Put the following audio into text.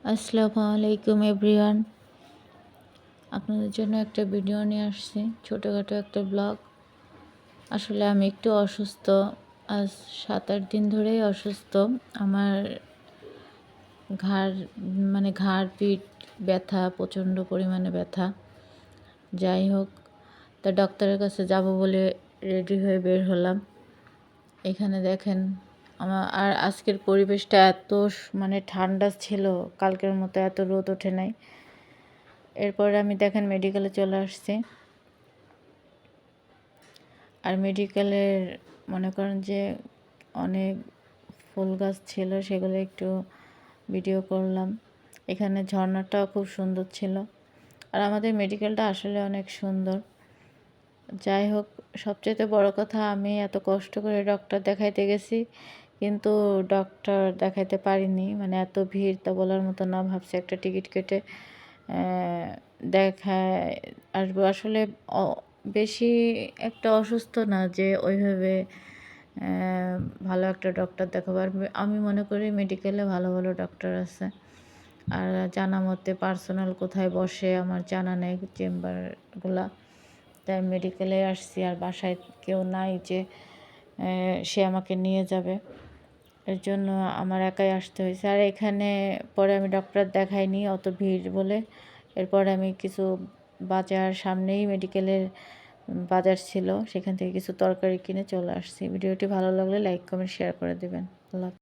আসসালামু আলাইকুম এভরিওয়ান। আপনাদের জন্য একটা ভিডিও নিয়ে আসছি, ছোটোখাটো একটা ব্লগ। আসলে আমি একটু অসুস্থ, আজ 7-8 দিন ধরেই অসুস্থ। আমার ঘাড় পিঠ ব্যথা, প্রচণ্ড পরিমাণে ব্যথা। যাই হোক, তা ডক্টরের কাছে যাব বলে রেডি হয়ে বের হলাম। এখানে দেখেন আর আজকের পরিবেশটা এত ঠান্ডা ছিল, কালকের মতো এত রোদ ওঠে নাই। এরপরে আমি দেখেন মেডিকেলে চলে আসছি। আর মেডিকেলের মনে করেন যে অনেক ফুল গাছ ছিল, সেগুলো একটু ভিডিও করলাম। এখানে ঝর্ণাটাও খুব সুন্দর ছিল। আর আমাদের মেডিকেলটা আসলে অনেক সুন্দর। যাই হোক, সবচেয়ে বড় কথা, আমি এত কষ্ট করে ডক্টর দেখাইতে গেছি, কিন্তু ডক্টর দেখাইতে পারিনি। এত ভিড়, তা বলার মতো না। ভাবছি একটা টিকিট কেটে দেখায় আসবো। আসলে বেশি একটা অসুস্থ না যে ওইভাবে ভালো একটা ডক্টর দেখাবো। আর আমি মনে করি মেডিকেলে ভালো ভালো ডক্টর আছে। আর জানা মতে পার্সোনাল কোথায় বসে আমার জানা নেই, চেম্বারগুলা। তাই মেডিকেলে আসছি, আর বাসায় কেউ নাই যে সে আমাকে নিয়ে যাবে। এর জন্য আমার একাই আসতে হয়েছে। আর এখানে পরে আমি ডক্টর দেখাইনি, অত ভিড় বলে। এরপরে আমি কিছু বাজার, সামনেই মেডিকেলের বাজার ছিল, সেখান থেকে কিছু তরকারি কিনে চলে আসছি। ভিডিওটি ভালো লাগলে লাইক, কমেন্ট, শেয়ার করে দেবেন। আল্লাহ।